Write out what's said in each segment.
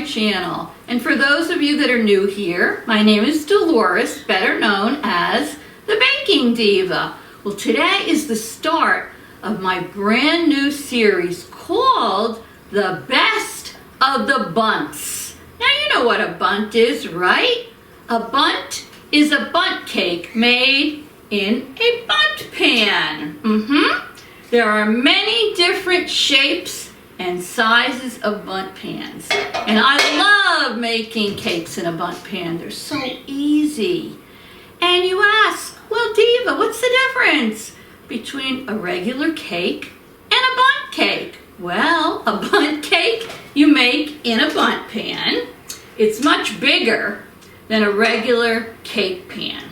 channel. And for those of you that are new here, my name is Dolores, better known as the Baking Diva. Well, today is the start of my brand new series called The Best of the Bundts. Now you know what a Bundt is, right? A Bundt is a bundt cake made in a bundt pan. There are many different shapes and sizes of bundt pans. And I love making cakes in a bundt pan. They're so easy. And you ask, well, Diva, what's the difference between a regular cake and a bundt cake? Well, a bundt cake you make in a bundt pan. It's much bigger than a regular cake pan.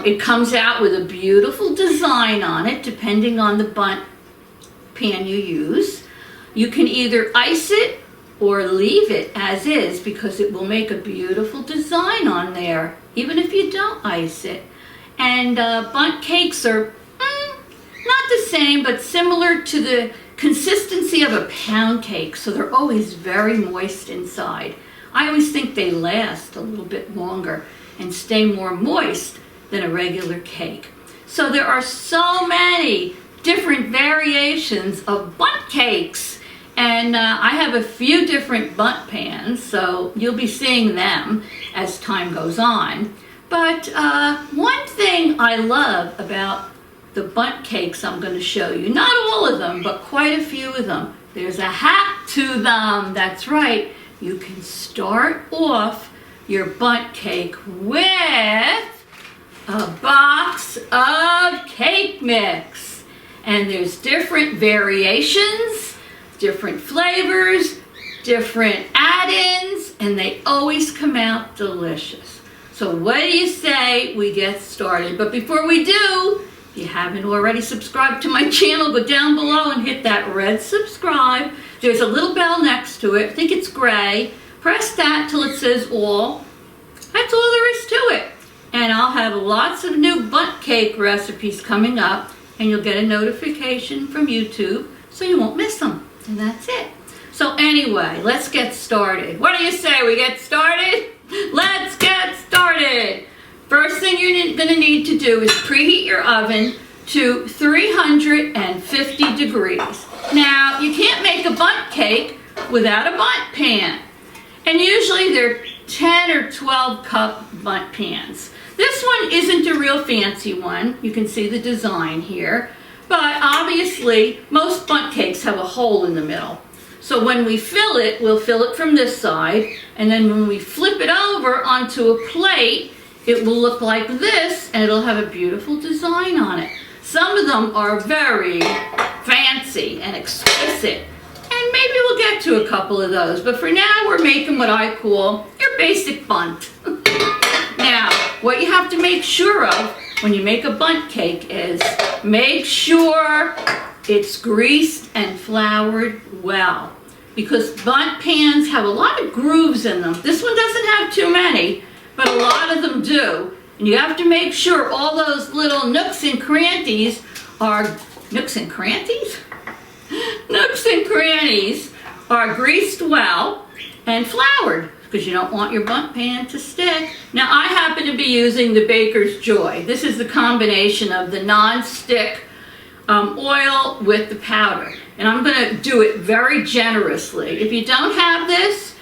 It comes out with a beautiful design on it, depending on the bundt pan you use. You can either ice it or leave it as is because it will make a beautiful design on there, even if you don't ice it. And bundt cakes are not the same, but similar to the consistency of a pound cake, so they're always very moist inside. I always think they last a little bit longer and stay more moist than a regular cake. So there are so many different variations of bundt cakes, and I have a few different bundt pans, so you'll be seeing them as time goes on. But one thing I love about the bundt cakes I'm going to show you, not all of them, but quite a few of them, there's a hack to them. That's right, you can start off your bundt cake with a box of cake mix. And there's different variations, different flavors, different add-ins, and they always come out delicious. So what do you say we get started? But before we do, if you haven't already subscribed to my channel, go down below and hit that red subscribe. There's a little bell next to it. I think it's gray. Press that till it says all. That's all there is to it. And I'll have lots of new bundt cake recipes coming up, and you'll get a notification from YouTube so you won't miss them. And that's it. So anyway, let's get started. What do you say? We get started? Let's get started. First thing you're going to need to do is preheat your oven to 350 degrees. Now, you can't make a bundt cake without a bundt pan. And usually they're 10 or 12 cup bundt pans. This one isn't a real fancy one. You can see the design here. But obviously, most bundt cakes have a hole in the middle. So when we fill it, we'll fill it from this side. And then when we flip it over onto a plate, it will look like this, and it'll have a beautiful design on it. Some of them are very fancy and exquisite. And maybe we'll get to a couple of those. But for now, we're making what I call your basic bundt. Now, what you have to make sure of when you make a bundt cake is make sure it's greased and floured well. Because bundt pans have a lot of grooves in them. This one doesn't have too many, but a lot of them do. And you have to make sure all those little nooks and crannies are... Nooks and crannies? Nooks and crannies are greased well and floured, because you don't want your bundt pan to stick. Now, I happen to be using the Baker's Joy. This is the combination of the non-stick oil with the powder. And I'm going to do it very generously. If you don't have this,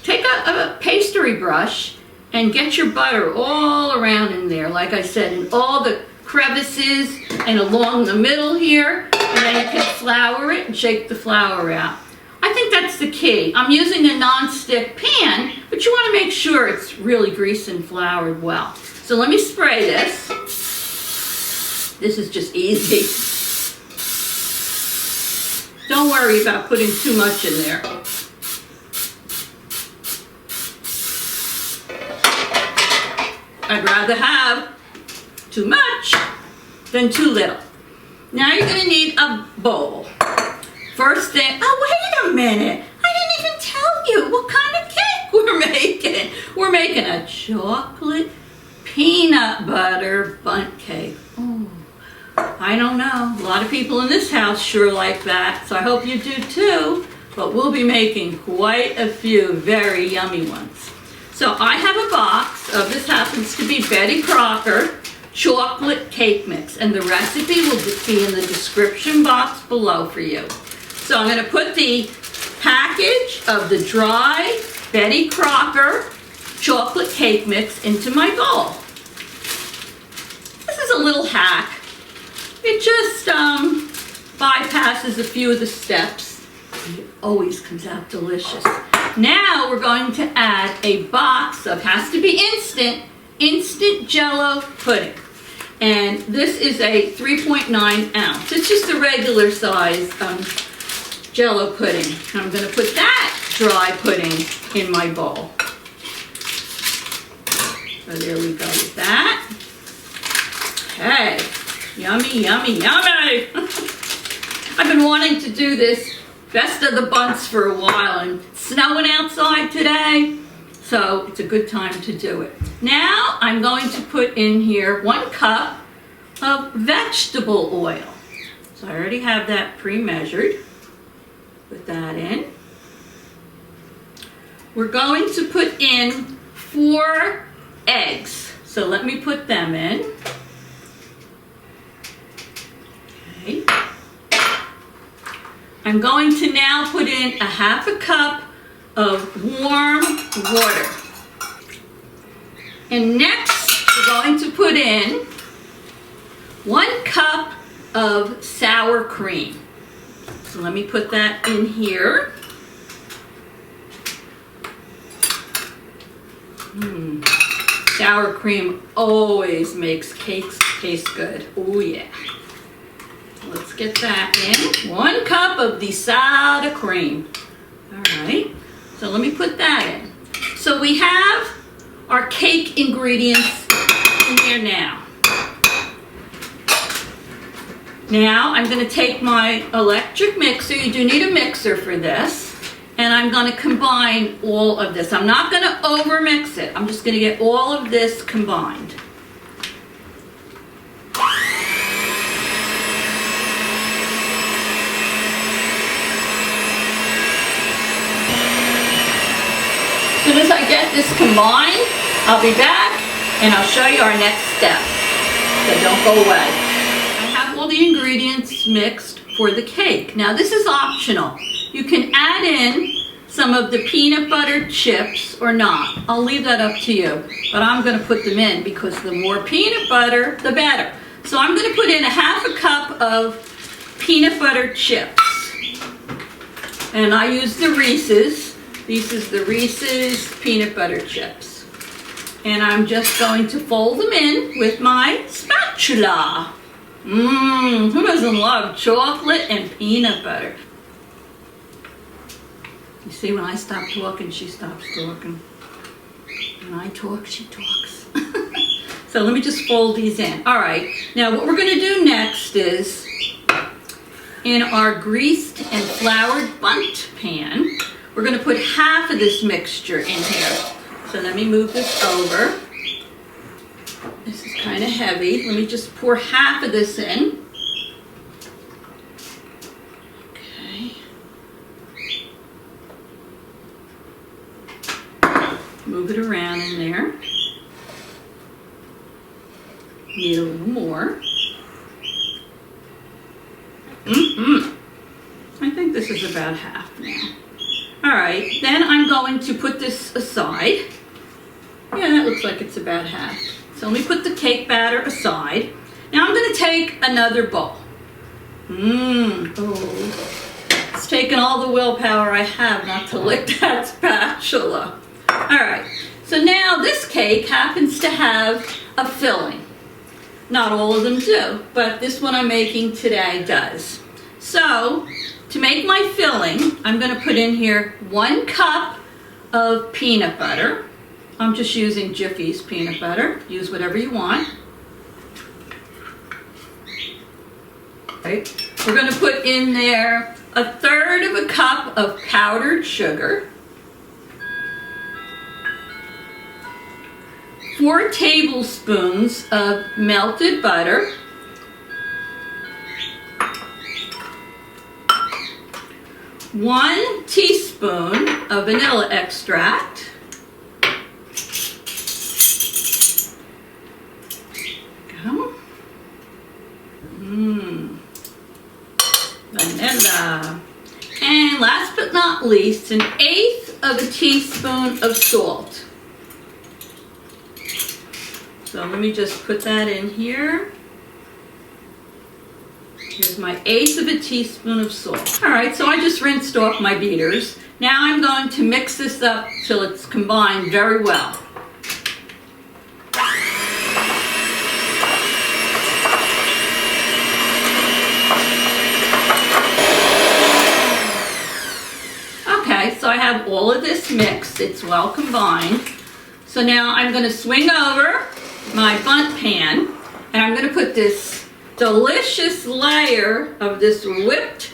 take a pastry brush and get your butter all around in there, like I said, in all the crevices and along the middle here. And then you can flour it and shake the flour out. I think that's the key. I'm using a non-stick pan, but you want to make sure it's really greased and floured well. So let me spray this. This is just easy. Don't worry about putting too much in there. I'd rather have too much than too little. Now you're going to need a bowl. First thing, oh wait a minute, I didn't even tell you what kind of cake we're making. We're making a chocolate peanut butter bundt cake. Oh, I don't know, a lot of people in this house sure like that, so I hope you do too. but we'll be making quite a few very yummy ones. So I have a box of, this happens to be Betty Crocker chocolate cake mix, and the recipe will be in the description box below for you. So I'm going to put the package of the dry Betty Crocker chocolate cake mix into my bowl. This is a little hack. It just bypasses a few of the steps. It always comes out delicious. Now we're going to add a box of, has to be instant Jell-O pudding. And this is a 3.9 ounce. It's just a regular size Jell-O pudding. I'm going to put that dry pudding in my bowl. So there we go with that. Okay, yummy, yummy, yummy. I've been wanting to do this Best of the Bundts for a while, and it's snowing outside today, so it's a good time to do it. Now I'm going to put in here 1 cup of vegetable oil. So I already have that pre-measured. Put that in. We're going to put in 4 eggs. So let me put them in. Okay. I'm going to now put in 1/2 cup of warm water. And next, we're going to put in 1 cup of sour cream. So let me put that in here. Sour cream always makes cakes taste good. Oh yeah. Let's get that in. 1 cup of the sour cream. All right. So let me put that in. So we have our cake ingredients in there now. Now I'm going to take my electric mixer. You do need a mixer for this. And I'm going to combine all of this. I'm not going to over mix it. I'm just going to get all of this combined. As soon as I get this combined, I'll be back and I'll show you our next step. So don't go away. I have all the ingredients mixed for the cake. Now this is optional. You can add in some of the peanut butter chips or not. I'll leave that up to you. But I'm going to put them in because the more peanut butter, the better. So I'm going to put in 1/2 cup of peanut butter chips. And I use the Reese's. This is the Reese's peanut butter chips. And I'm just going to fold them in with my spatula. Who doesn't love chocolate and peanut butter? You see, when I stop talking, she stops talking. When I talk, she talks. So let me just fold these in. All right, now what we're going to do next is, in our greased and floured Bundt pan, we're going to put 1/2 of this mixture in here. So let me move this over. This is kind of heavy. Let me just pour 1/2 of this in. Okay. Move it around in there. Need a little more. I think this is about 1/2 now. All right, then I'm going to put this aside. Yeah, that looks like it's about 1/2. So let me put the cake batter aside. Now I'm going to take another bowl. It's taken all the willpower I have not to lick that spatula. All right, so now this cake happens to have a filling. Not all of them do, but this one I'm making today does. So to make my filling, I'm going to put in here 1 cup of peanut butter. I'm just using Jiffy's peanut butter. Use whatever you want. Okay. We're going to put in there 1/3 cup of powdered sugar, 4 tablespoons of melted butter, 1 1 teaspoon of vanilla extract. Go. Vanilla. And last but not least, 1/8 of a teaspoon of salt. So let me just put that in here. Here's my 1/8 of a teaspoon of salt. All right, so I just rinsed off my beaters. Now I'm going to mix this up till it's combined very well. Okay, so I have all of this mixed. It's well combined. So now I'm going to swing over my Bundt pan, and I'm going to put this delicious layer of this whipped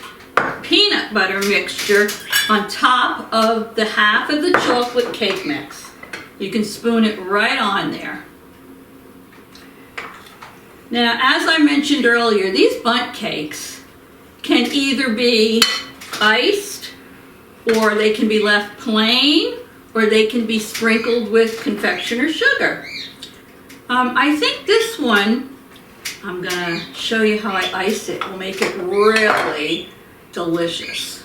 peanut butter mixture on top of the half of the chocolate cake mix. You can spoon it right on there. Now, as I mentioned earlier, these Bundt cakes can either be iced, or they can be left plain, or they can be sprinkled with confectioner sugar. I think this one, I'm gonna show you how I ice it. Will make it really delicious.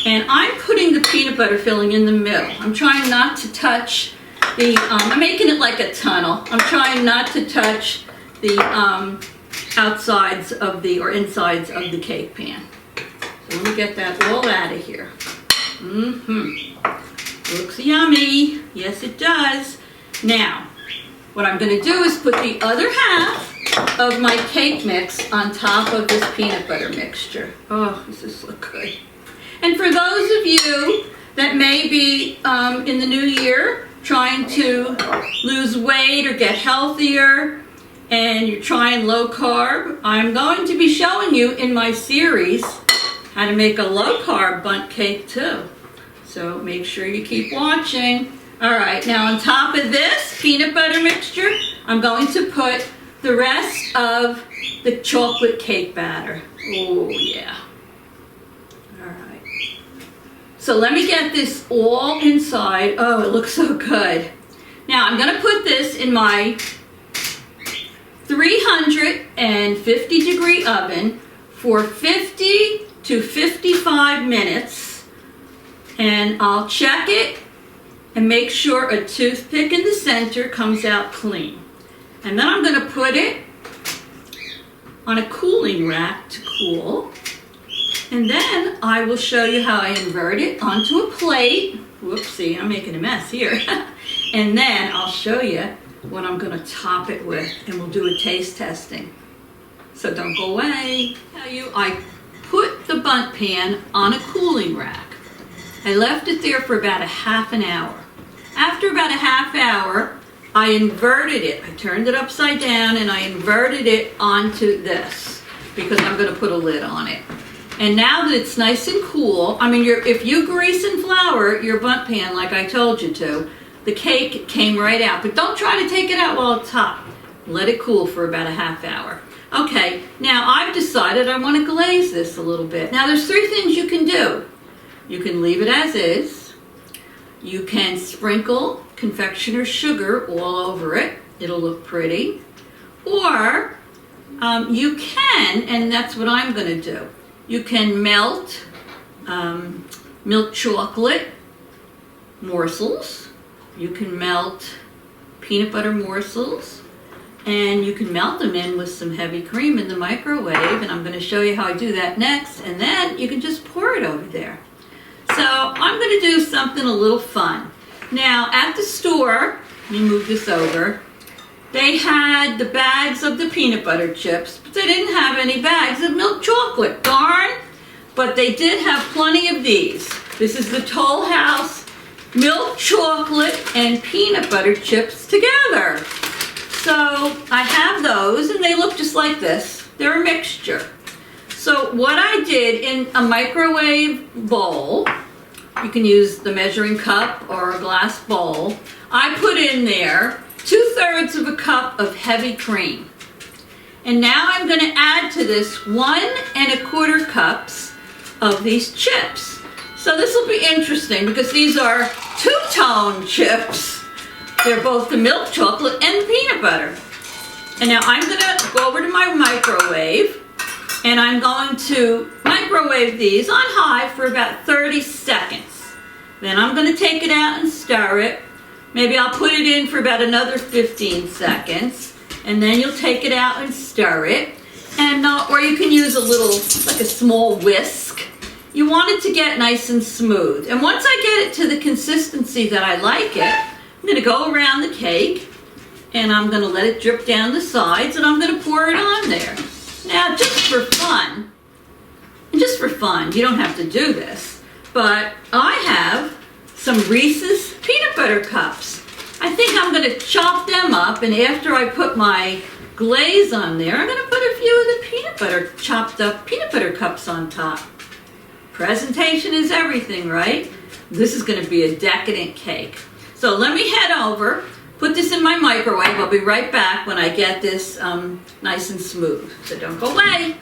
And I'm putting the peanut butter filling in the middle. I'm trying not to touch the, I'm making it like a tunnel. I'm trying not to touch the outsides of the, or insides of the cake pan. So let me get that all out of here. Looks yummy. Yes, it does. Now, what I'm going to do is put the other half of my cake mix on top of this peanut butter mixture. Oh, does this look good? And for those of you that may be in the new year trying to lose weight or get healthier, and you're trying low carb, I'm going to be showing you in my series how to make a low carb Bundt cake too. So make sure you keep watching. All right, now on top of this peanut butter mixture, I'm going to put the rest of the chocolate cake batter. Oh yeah. All right. So let me get this all inside. Oh, it looks so good. Now I'm going to put this in my 350 degree oven for 50 to 55 minutes, and I'll check it and make sure a toothpick in the center comes out clean. And then I'm going to put it on a cooling rack to cool, and then I will show you how I invert it onto a plate. Whoopsie, I'm making a mess here. And then I'll show you what I'm going to top it with, and we'll do a taste testing. So don't go away. I put the Bundt pan on a cooling rack. I left it there for about a half an hour. After about a half hour, I inverted it. I turned it upside down and I inverted it onto this because I'm going to put a lid on it. And now that it's nice and cool, I mean, if you grease and flour your Bundt pan like I told you to, the cake came right out. But don't try to take it out while it's hot. Let it cool for about a half hour. Okay, now I've decided I want to glaze this a little bit. Now there's 3 things you can do. You can leave it as is. You can sprinkle confectioner sugar all over it. It'll look pretty. Or you can, and that's what I'm going to do, you can melt milk chocolate morsels. You can melt peanut butter morsels. And you can melt them in with some heavy cream in the microwave. And I'm going to show you how I do that next. And then you can just pour it over there. So I'm going to do something a little fun. Now at the store, let me move this over, they had the bags of the peanut butter chips, but they didn't have any bags of milk chocolate. Darn! But they did have plenty of these. This is the Toll House milk chocolate and peanut butter chips together. So I have those, and they look just like this. They're a mixture. So what I did in a microwave bowl, you can use the measuring cup or a glass bowl, I put in there 2/3 of a cup of heavy cream. And now I'm going to add to this 1 1/4 cups of these chips. So this will be interesting because these are two-tone chips. They're both the milk chocolate and peanut butter. And now I'm going to go over to my microwave, and I'm going to microwave these on high for about 30 seconds. Then I'm going to take it out and stir it. Maybe I'll put it in for about another 15 seconds, and then you'll take it out and stir it. And or you can use a little, like a small whisk. You want it to get nice and smooth. And once I get it to the consistency that I like it, I'm going to go around the cake, and I'm going to let it drip down the sides, and I'm going to pour it on there. Now, just for fun, you don't have to do this, but I have some Reese's peanut butter cups. I think I'm going to chop them up, and after I put my glaze on there, I'm going to put a few of the chopped up peanut butter cups on top. Presentation is everything, right? This is going to be a decadent cake. So let me head over, put this in my microwave. I'll be right back when I get this nice and smooth. So don't go away.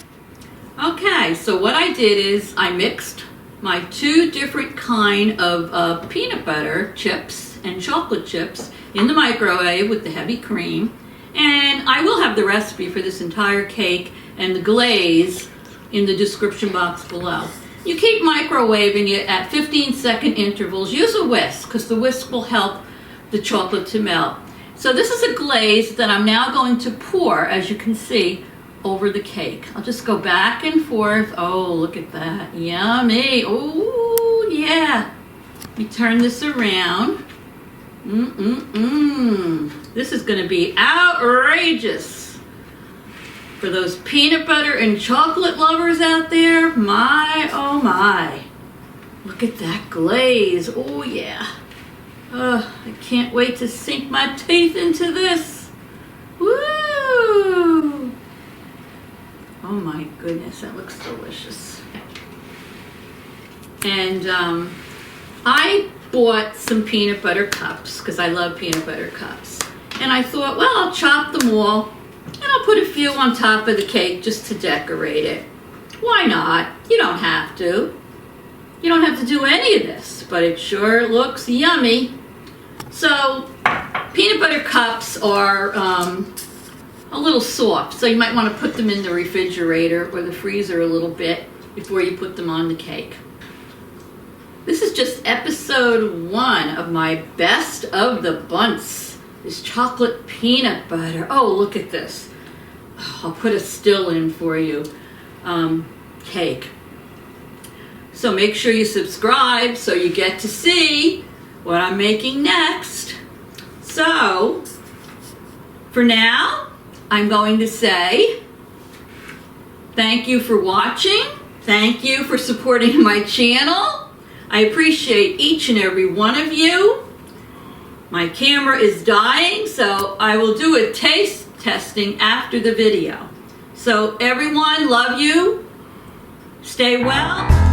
Okay, so what I did is I mixed my two different kind of peanut butter chips and chocolate chips in the microwave with the heavy cream. And I will have the recipe for this entire cake and the glaze in the description box below. You keep microwaving it at 15-second intervals. Use a whisk because the whisk will help the chocolate to melt. So this is a glaze that I'm now going to pour, as you can see, over the cake. I'll just go back and forth. Oh, look at that. Yummy. Oh, yeah. Let me turn this around. This is going to be outrageous. For those peanut butter and chocolate lovers out there, my, oh my. Look at that glaze. Oh, yeah. I can't wait to sink my teeth into this. Woo! Oh my goodness, that looks delicious. And I bought some peanut butter cups because I love peanut butter cups. And I thought, well, I'll chop them all and I'll put a few on top of the cake just to decorate it. Why not? You don't have to. You don't have to do any of this, but it sure looks yummy. So, peanut butter cups are a little soft, so you might want to put them in the refrigerator or the freezer a little bit before you put them on the cake. This is just episode 1 of my best of the Bundts. This chocolate peanut butter. Oh, look at this. I'll put a still in for you. Cake. So make sure you subscribe so you get to see what I'm making next. So, for now, I'm going to say thank you for watching. Thank you for supporting my channel. I appreciate each and every one of you. My camera is dying, so I will do a taste testing after the video. So everyone, love you. Stay well.